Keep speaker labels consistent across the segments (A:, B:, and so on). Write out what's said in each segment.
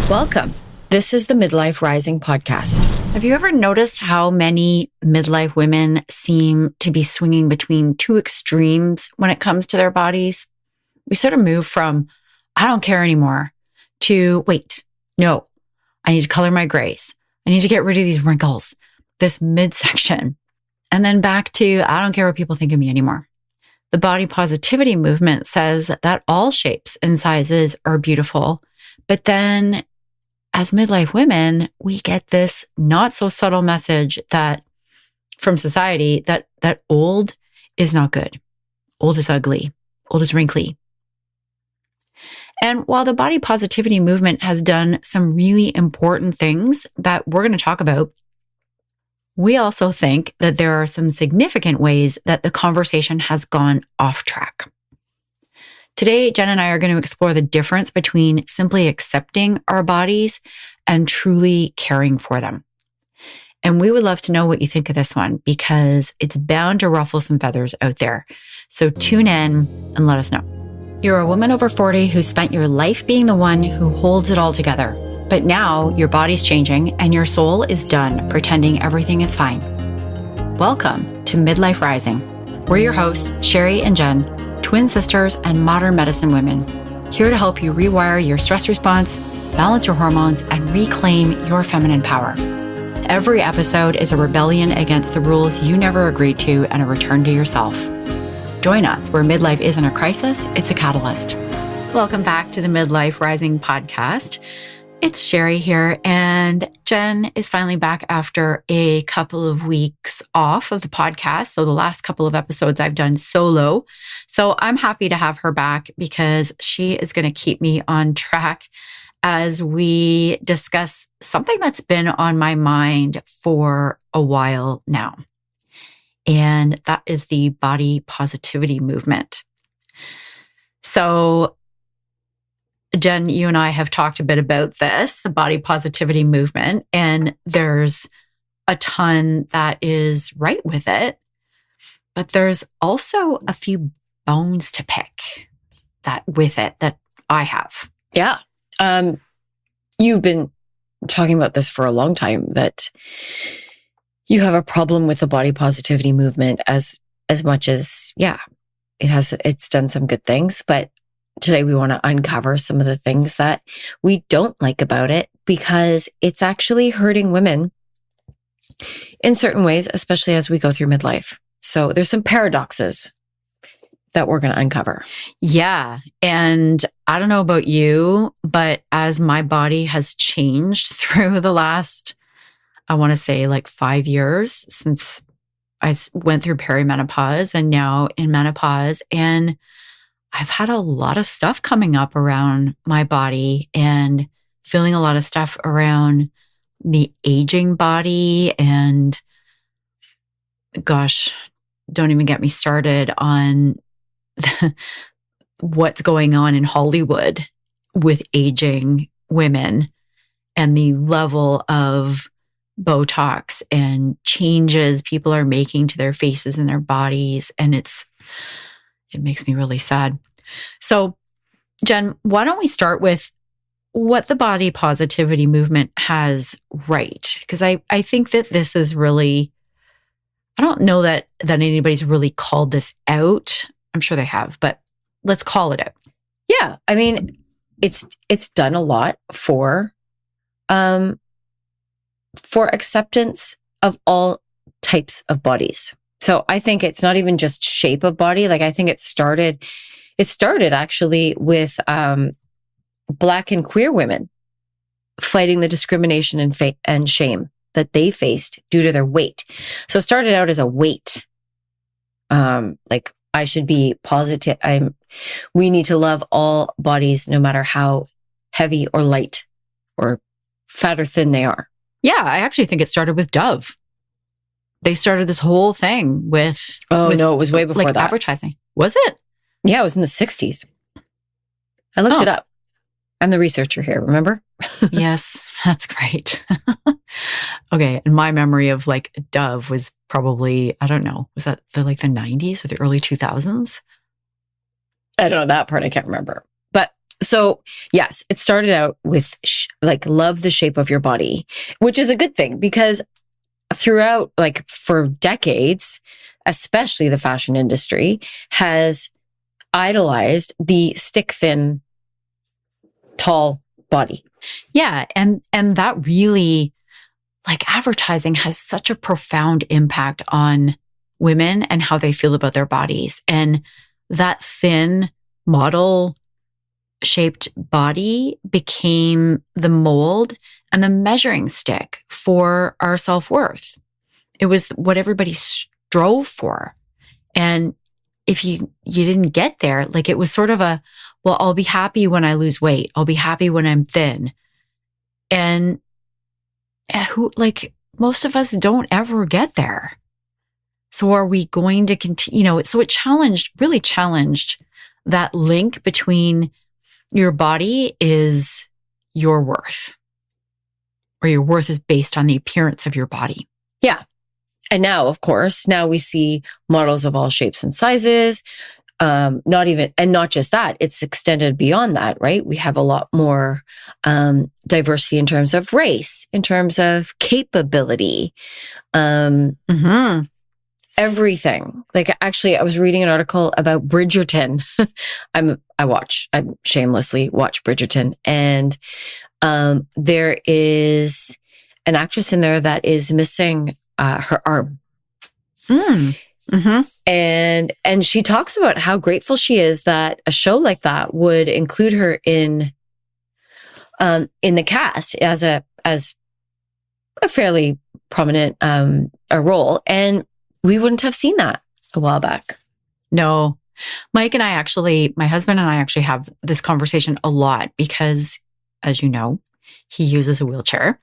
A: Welcome. This is the Midlife Rising podcast.
B: Have you ever noticed how many midlife women seem to be swinging between two extremes when it comes to their bodies? We sort of move from, I don't care anymore, to, wait, no, I need to color my grays. I need to get rid of these wrinkles, this midsection. And then back to, I don't care what people think of me anymore. The body positivity movement says that all shapes and sizes are beautiful, but then as midlife women, we get this not so subtle message that from society that old is not good. Old is ugly. Old is wrinkly. And while the body positivity movement has done some really important things that we're going to talk about, we also think that there are some significant ways that the conversation has gone off track. Today, Jen and I are going to explore the difference between simply accepting our bodies and truly caring for them. And we would love to know what you think of this one because it's bound to ruffle some feathers out there. So tune in and let us know. You're a woman over 40 who spent your life being the one who holds it all together. But now your body's changing and your soul is done pretending everything is fine. Welcome to Midlife Rising. We're your hosts, Sherry and Jen, twin sisters and modern medicine women, here to help you rewire your stress response, balance your hormones, and reclaim your feminine power. Every episode is a rebellion against the rules you never agreed to and a return to yourself. Join us where midlife isn't a crisis, it's a catalyst. Welcome back to the Midlife Rising podcast. It's Sherry here, and Jen is finally back after a couple of weeks off of the podcast. So the last couple of episodes I've done solo. So I'm happy to have her back because she is going to keep me on track as we discuss something that's been on my mind for a while now. And that is the body positivity movement. So Jen, you and I have talked a bit about this, the body positivity movement, and there's a ton that is right with it, but there's also a few bones to pick with it that I have.
A: Yeah. You've been talking about this for a long time, that you have a problem with the body positivity movement as much as, it's done some good things, but today we want to uncover some of the things that we don't like about it because it's actually hurting women in certain ways, especially as we go through midlife. So there's some paradoxes that we're going to uncover.
B: Yeah. And I don't know about you, but as my body has changed through the last, I want to say like 5 years since I went through perimenopause and now in menopause, and I've had a lot of stuff coming up around my body and feeling a lot of stuff around the aging body. And gosh, don't even get me started on what's going on in Hollywood with aging women and the level of Botox and changes people are making to their faces and their bodies. And it makes me really sad. So, Jen, why don't we start with what the body positivity movement has right? Because I think that this is really, I don't know that anybody's really called this out. I'm sure they have, but let's call it out.
A: Yeah. I mean, it's done a lot for acceptance of all types of bodies. So I think it's not even just shape of body. Like I think it started actually with Black and queer women fighting the discrimination and shame that they faced due to their weight. So it started out as a weight. Like I should be positive. We need to love all bodies, no matter how heavy or light or fat or thin they are.
B: Yeah, I actually think it started with Dove. They started this whole thing with...
A: no, it was way before that.
B: Advertising. Was it?
A: Yeah, it was in the 60s. I looked it up. I'm the researcher here, remember?
B: Yes, that's great. Okay, and my memory of like Dove was probably, I don't know, was that the 90s or the early 2000s?
A: I don't know that part, I can't remember. But So yes, it started out with like love the shape of your body, which is a good thing because throughout, like for decades, especially the fashion industry has idolized the stick thin, tall body.
B: Yeah. And that really, like, advertising has such a profound impact on women and how they feel about their bodies. And that thin model shaped body became the mold and the measuring stick for our self-worth. It was what everybody strove for. And if you didn't get there, like, it was sort of a, well, I'll be happy when I lose weight. I'll be happy when I'm thin. And who, like, most of us don't ever get there. So are we going to continue, so it really challenged that link between your body is your worth, or your worth is based on the appearance of your body.
A: Yeah. And now, of course, we see models of all shapes and sizes. Not just that, it's extended beyond that, right? We have a lot more diversity in terms of race, in terms of capability, everything. Like, actually, I was reading an article about Bridgerton. I shamelessly watch Bridgerton, and there is an actress in there that is missing her arm. And she talks about how grateful she is that a show like that would include her in the cast as a fairly prominent a role, and we wouldn't have seen that a while back.
B: No, my husband and I actually have this conversation a lot because, as you know, he uses a wheelchair,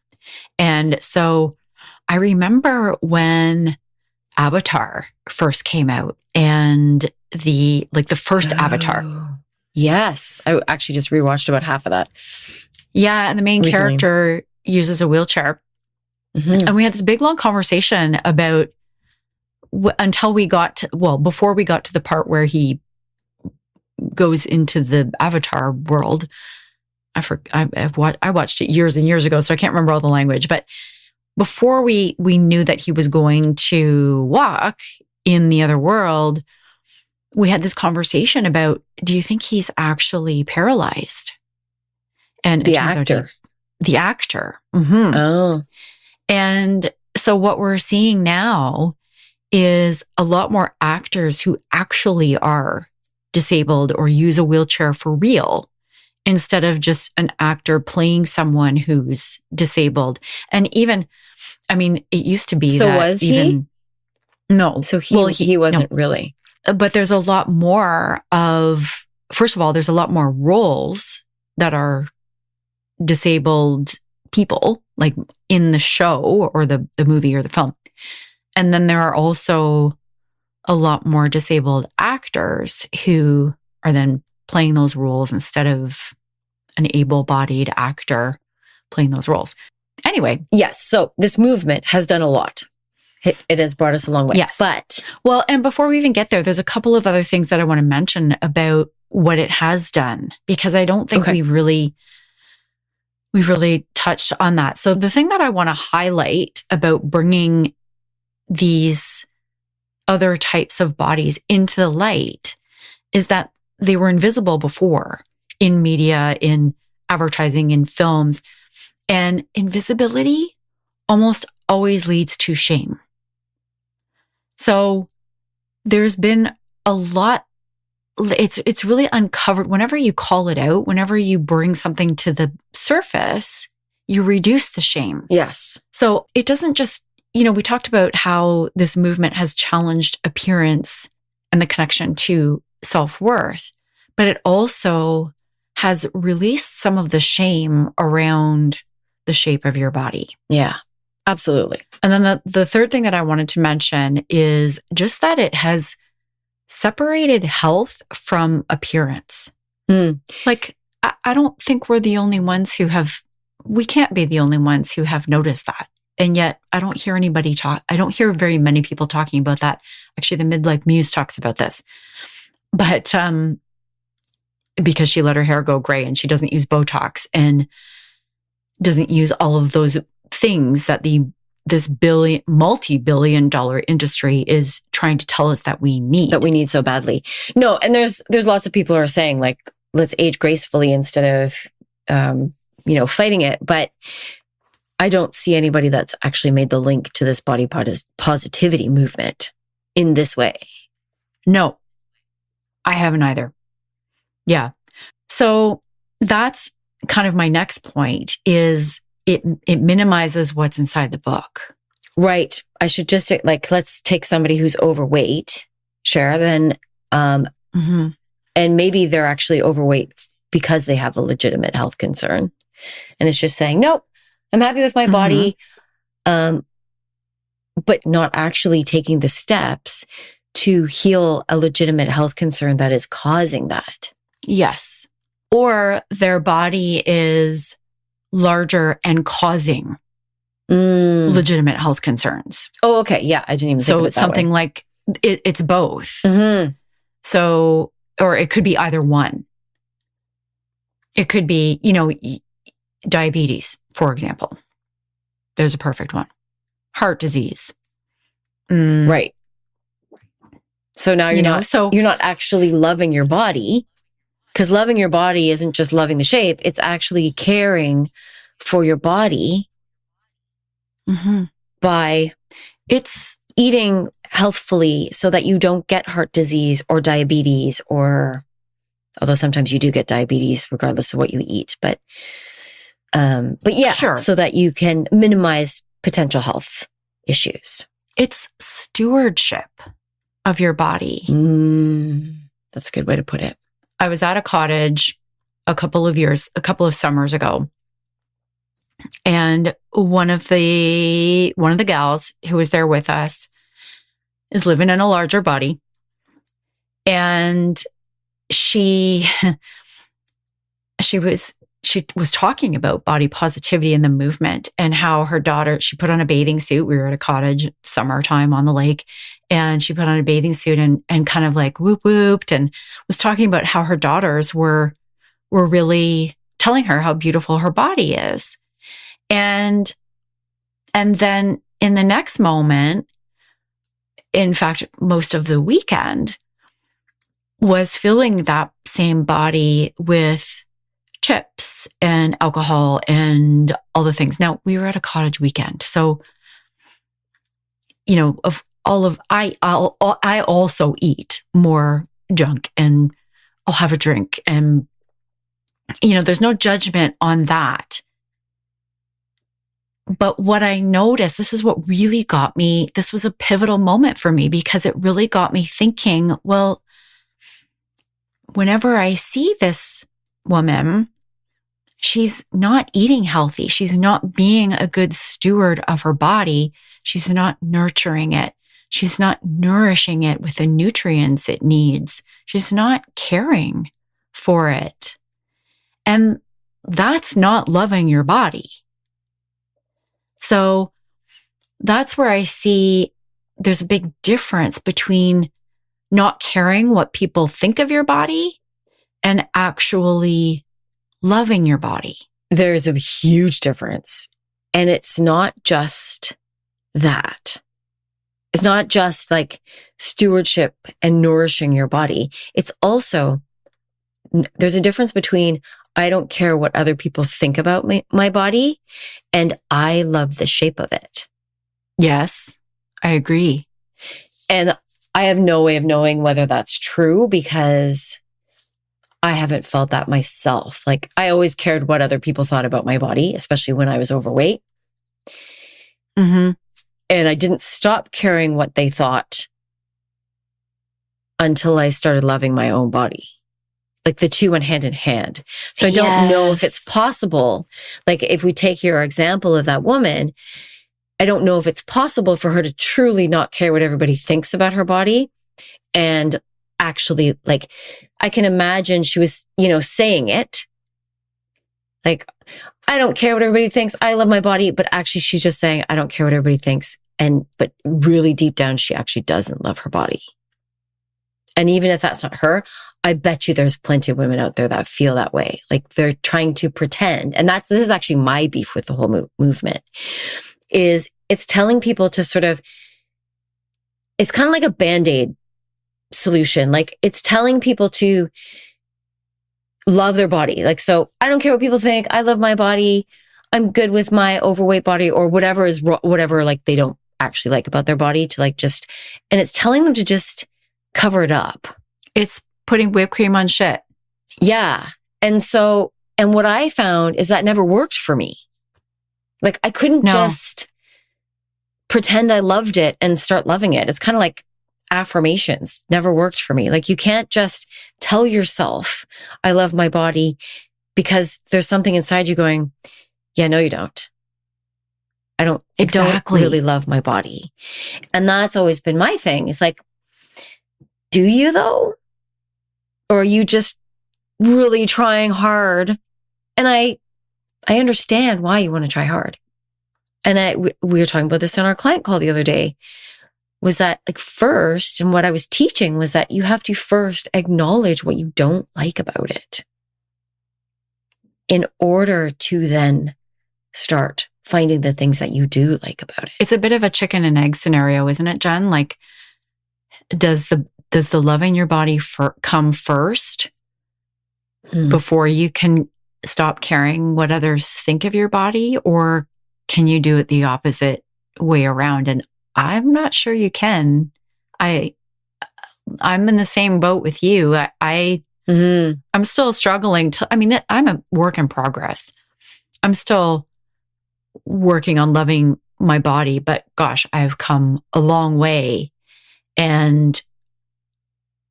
B: and so I remember when Avatar first came out, and the first Avatar.
A: Yes. I actually just rewatched about half of that.
B: Yeah. And the main character uses a wheelchair. Mm-hmm. And we had this big, long conversation about before we got to the part where he goes into the Avatar world. I watched it years and years ago, so I can't remember all the language, but before we knew that he was going to walk in the other world, we had this conversation about, do you think he's actually paralyzed? And
A: the actor.
B: Mm-hmm.
A: Oh.
B: And so what we're seeing now is a lot more actors who actually are disabled or use a wheelchair for real, instead of just an actor playing someone who's disabled. And even, it used to be that
A: was
B: he? No.
A: So he wasn't really.
B: But there's a lot more of, first of all, there's a lot more roles that are disabled people, like in the show or the movie or the film. And then there are also a lot more disabled actors who are then playing those roles instead of an able-bodied actor playing those roles. Anyway.
A: Yes. So this movement has done a lot. It has brought us a long way.
B: Yes. And before we even get there, there's a couple of other things that I want to mention about what it has done, because I don't think we've really touched on that. So the thing that I want to highlight about bringing these other types of bodies into the light is that they were invisible before in media, in advertising, in films. And invisibility almost always leads to shame. So there's been a lot, it's really uncovered. Whenever you call it out, whenever you bring something to the surface, you reduce the shame.
A: Yes.
B: So it doesn't just, we talked about how this movement has challenged appearance and the connection to self-worth, but it also has released some of the shame around the shape of your body.
A: Yeah, absolutely.
B: And then the third thing that I wanted to mention is just that it has separated health from appearance. Like, I don't think we're the only ones we can't be the only ones who have noticed that. And yet I don't hear I don't hear very many people talking about that. Actually, the Midlife Muse talks about this. But, because she let her hair go gray and she doesn't use Botox and doesn't use all of those things that this multi-billion dollar industry is trying to tell us that we need
A: so badly. No. And there's lots of people who are saying like, let's age gracefully instead of, fighting it. But I don't see anybody that's actually made the link to this body positivity movement in this way.
B: No, I haven't either. Yeah. So that's kind of my next point is it minimizes what's inside the book.
A: Right. I should just let's take somebody who's overweight, Shara, then, and maybe they're actually overweight because they have a legitimate health concern. And it's just saying, nope, I'm happy with my body. But not actually taking the steps to heal a legitimate health concern that is causing that.
B: Yes. Or their body is larger and causing legitimate health concerns.
A: Oh, okay. Yeah. I didn't even think of it that
B: something
A: way.
B: Like it's both.
A: Mm-hmm.
B: So, or it could be either one. It could be, diabetes, for example. There's a perfect one. Heart disease.
A: Right. So now you're not actually loving your body, because loving your body isn't just loving the shape. It's actually caring for your body by eating healthfully so that you don't get heart disease or diabetes, or although sometimes you do get diabetes regardless of what you eat, but yeah,
B: sure.
A: So that you can minimize potential health issues.
B: It's stewardship of your body.
A: That's a good way to put it.
B: I was at a cottage a couple of summers ago. And one of the gals who was there with us is living in a larger body. And she was talking about body positivity and the movement and how her daughter, she put on a bathing suit. We were at a cottage, summertime on the lake, and she put on a bathing suit and kind of like whooped and was talking about how her daughters were really telling her how beautiful her body is. And then in the next moment, in fact, most of the weekend, was filling that same body with chips and alcohol and all the things. Now, we were at a cottage weekend. So, I also eat more junk and I'll have a drink. And, there's no judgment on that. But what I noticed, this is what really got me, this was a pivotal moment for me because it really got me thinking, well, whenever I see this woman, she's not eating healthy. She's not being a good steward of her body. She's not nurturing it. She's not nourishing it with the nutrients it needs. She's not caring for it. And that's not loving your body. So that's where I see there's a big difference between not caring what people think of your body and actually loving your body.
A: There's a huge difference. And it's not just that. It's not just like stewardship and nourishing your body. It's also, there's a difference between I don't care what other people think about my body and I love the shape of it.
B: Yes, I agree.
A: And I have no way of knowing whether that's true because I haven't felt that myself. Like I always cared what other people thought about my body, especially when I was overweight. And I didn't stop caring what they thought until I started loving my own body. Like the two went hand in hand. So I don't know if it's possible. Like if we take your example of that woman, I don't know if it's possible for her to truly not care what everybody thinks about her body. And actually, like, I can imagine she was, saying it. Like, I don't care what everybody thinks. I love my body. But actually, she's just saying, I don't care what everybody thinks. But really deep down, she actually doesn't love her body. And even if that's not her, I bet you there's plenty of women out there that feel that way. Like they're trying to pretend. And this is actually my beef with the whole movement is it's telling people to sort of, it's kind of like a Band-Aid solution. Like it's telling people to love their body. Like, so I don't care what people think. I love my body. I'm good with my overweight body or whatever like they don't actually like about their body to like just, and it's telling them to just cover it up.
B: It's putting whipped cream on shit.
A: Yeah. And what I found is that never worked for me. Like I couldn't just pretend I loved it and start loving it. It's kind of like affirmations never worked for me. Like you can't just tell yourself, I love my body because there's something inside you going, yeah, no, you don't. I don't really love my body. And that's always been my thing. It's like, do you though? Or are you just really trying hard? And I understand why you want to try hard. And we were talking about this on our client call the other day, was that like first, and what I was teaching was that you have to first acknowledge what you don't like about it in order to then start finding the things that you do like about it.
B: It's a bit of a chicken and egg scenario, isn't it, Jen? Like, does the loving your body come first before you can stop caring what others think of your body? Or can you do it the opposite way around? And I'm not sure you can. I'm in the same boat with you. I'm still struggling I'm a work in progress. I'm still working on loving my body, but gosh, I've come a long way. And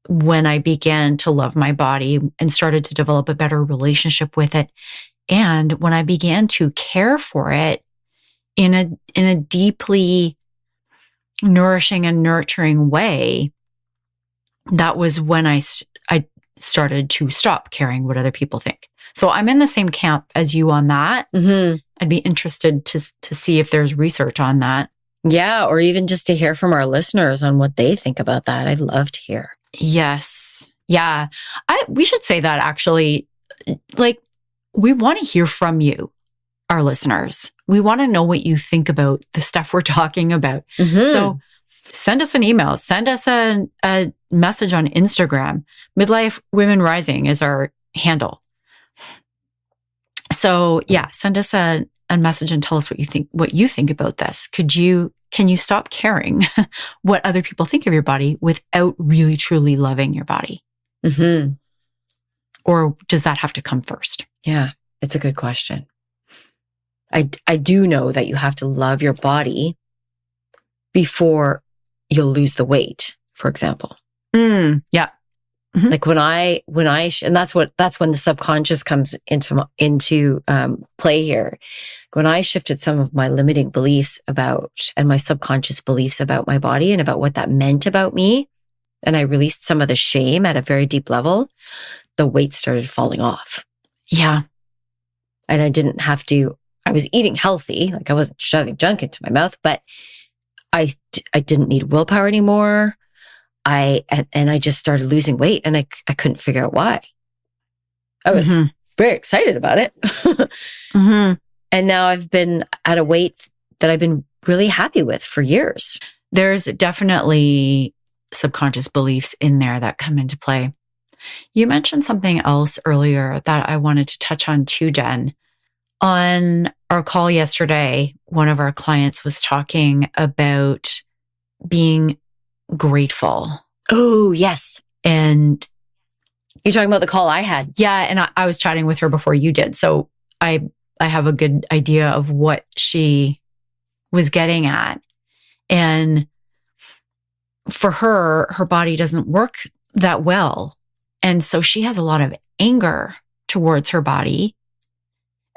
B: when I began to love my body and started to develop a better relationship with it, and when I began to care for it in a deeply nourishing and nurturing way, that was when I started to stop caring what other people think. So I'm in the same camp as you on that. Mm-hmm. I'd be interested to see if there's research on that.
A: Yeah, or even just to hear from our listeners on what they think about that. I'd love to hear.
B: Yes. Yeah. We should say that actually, like, we want to hear from you, our listeners. We want to know what you think about the stuff we're talking about. Mm-hmm. So send us an email, send us a message on Instagram. Midlife Women Rising is our handle. So yeah, send us a message and tell us what you think about this. Can you stop caring what other people think of your body without really truly loving your body? Mm-hmm. Or does that have to come first?
A: Yeah, it's a good question. I do know that you have to love your body before you'll lose the weight, for example.
B: Yeah. Mm-hmm.
A: Like when I and that's when the subconscious comes into play here. When I shifted some of my limiting beliefs and my subconscious beliefs about my body and about what that meant about me, and I released some of the shame at a very deep level, the weight started falling off.
B: Yeah.
A: And I didn't have to, I was eating healthy, like I wasn't shoving junk into my mouth, but I didn't need willpower anymore. I just started losing weight and I couldn't figure out why. I was very excited about it. Mm-hmm. And now I've been at a weight that I've been really happy with for years.
B: There's definitely subconscious beliefs in there that come into play. You mentioned something else earlier that I wanted to touch on too, Jen. On our call yesterday, one of our clients was talking about being grateful.
A: Oh, yes.
B: And
A: you're talking about the call I had.
B: Yeah. And I was chatting with her before you did. So I have a good idea of what she was getting at. And for her body doesn't work that well. And so she has a lot of anger towards her body.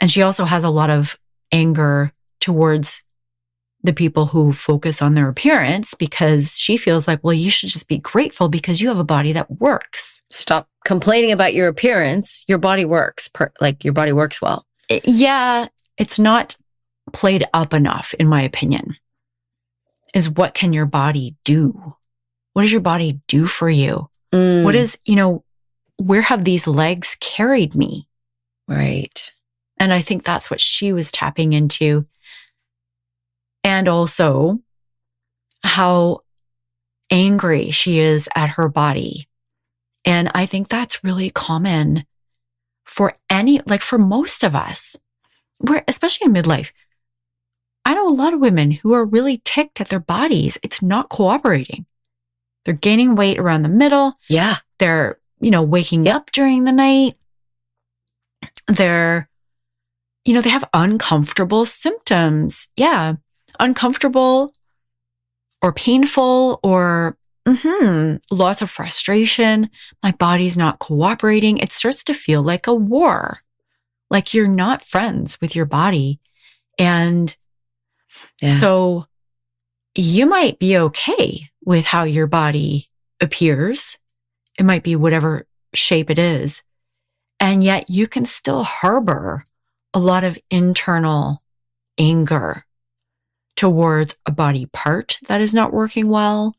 B: And she also has a lot of anger towards the people who focus on their appearance because she feels like, well, you should just be grateful because you have a body that works.
A: Stop complaining about your appearance. Your body works. Your body works well.
B: Yeah. It's not played up enough, in my opinion, is what can your body do? What does your body do for you? What is, where have these legs carried me?
A: Right.
B: And I think that's what she was tapping into. And also how angry she is at her body. And I think that's really common for for most of us, especially in midlife. I know a lot of women who are really ticked at their bodies. It's not cooperating. They're gaining weight around the middle.
A: Yeah.
B: They're, waking up during the night. They're, they have uncomfortable symptoms. Yeah. Uncomfortable or painful or lots of frustration. My body's not cooperating. It starts to feel like a war, like you're not friends with your body. And so you might be okay with how your body appears. It might be whatever shape it is. And yet you can still harbor a lot of internal anger towards a body part that is not working well.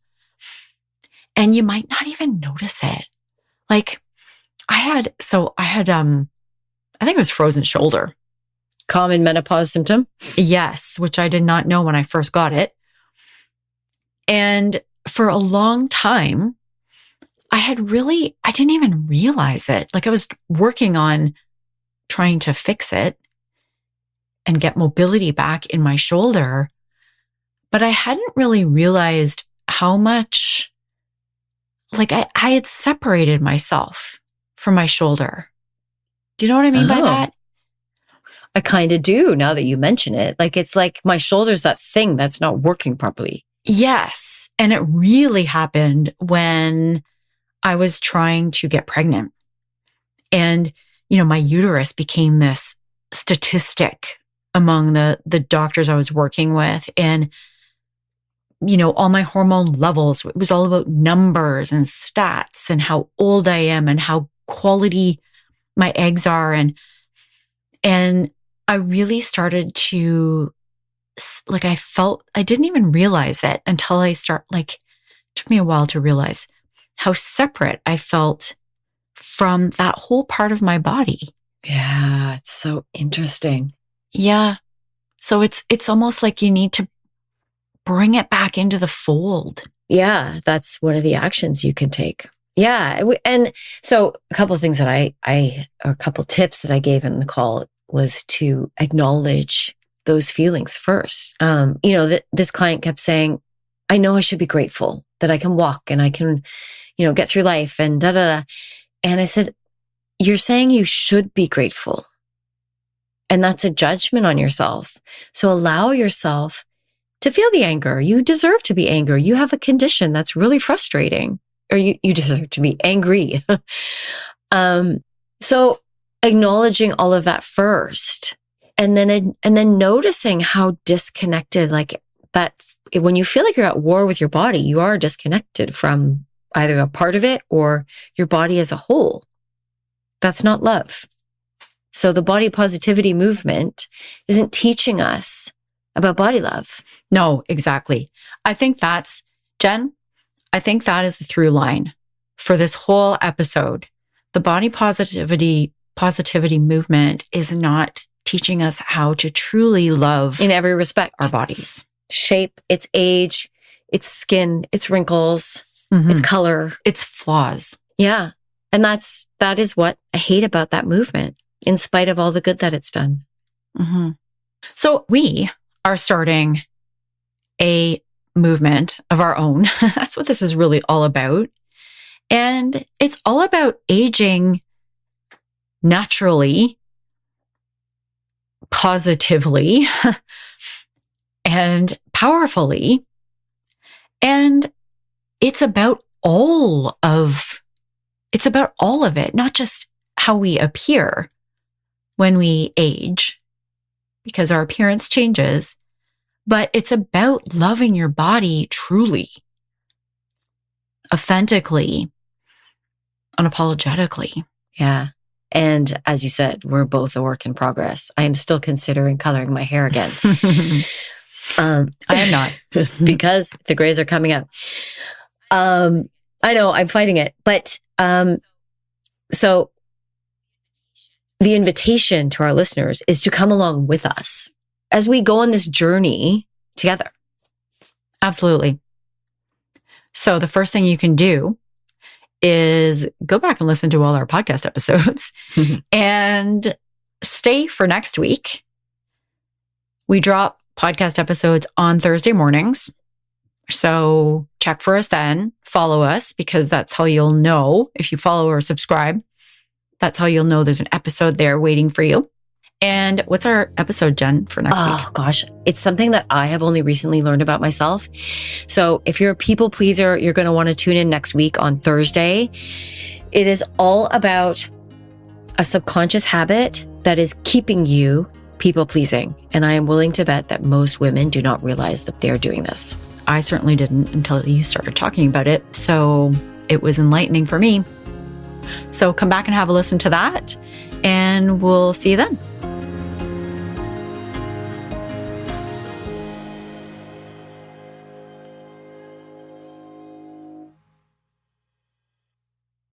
B: And you might not even notice it. Like I had, I think it was frozen shoulder.
A: Common menopause symptom?
B: Yes, which I did not know when I first got it. And for a long time, I didn't even realize it. Like I was working on trying to fix it and get mobility back in my shoulder. But I hadn't really realized how much, I had separated myself from my shoulder. Do you know what I mean by that?
A: I kind of do now that you mention it. It's like my shoulder's that thing that's not working properly.
B: Yes. And it really happened when I was trying to get pregnant. And, my uterus became this statistic among the doctors I was working with. And, all my hormone levels, it was all about numbers and stats and how old I am and how quality my eggs are. And I really started to, I didn't even realize it until it took me a while to realize how separate I felt from that whole part of my body.
A: Yeah, it's so interesting.
B: Yeah. So it's almost like you need to bring it back into the fold.
A: Yeah, that's one of the actions you can take. Yeah. And so a couple of things that or a couple of tips that I gave in the call was to acknowledge those feelings first. This client kept saying, I know I should be grateful that I can walk and I can, get through life and da, da, da. And I said, you're saying you should be grateful. And that's a judgment on yourself. So allow yourself to feel the anger. You deserve to be angry. You have a condition that's really frustrating, or you deserve to be angry. So acknowledging all of that first, and then noticing how disconnected, that when you feel like you're at war with your body, you are disconnected from either a part of it or your body as a whole. That's not love. So the body positivity movement isn't teaching us about body love.
B: No, exactly. I think that's, Jen, I think that is the through line for this whole episode. The body positivity movement is not teaching us how to truly love
A: in every respect
B: our bodies.
A: Shape, its age, its skin, its wrinkles, its color,
B: its flaws.
A: Yeah. And that is what I hate about that movement, in spite of all the good that it's done.
B: Mm-hmm. So we are starting a movement of our own. That's what this is really all about. And it's all about aging naturally, positively, and powerfully. And it's about all of it, not just how we appear when we age, because our appearance changes, but it's about loving your body truly, authentically, unapologetically.
A: Yeah. And as you said, we're both a work in progress. I am still considering coloring my hair again. I am not, because the grays are coming out. I know I'm fighting it, but so the invitation to our listeners is to come along with us as we go on this journey together.
B: Absolutely. So the first thing you can do is go back and listen to all our podcast episodes and stay for next week. We drop podcast episodes on Thursday mornings. So check for us then, follow us, because that's how you'll know. If you follow or subscribe, that's how you'll know there's an episode there waiting for you. And what's our episode, Jen, for next week?
A: Oh gosh, it's something that I have only recently learned about myself. So if you're a people pleaser, you're going to want to tune in next week on Thursday. It is all about a subconscious habit that is keeping you people pleasing. And I am willing to bet that most women do not realize that they're doing this.
B: I certainly didn't until you started talking about it. So it was enlightening for me. So come back and have a listen to that, and we'll see you then.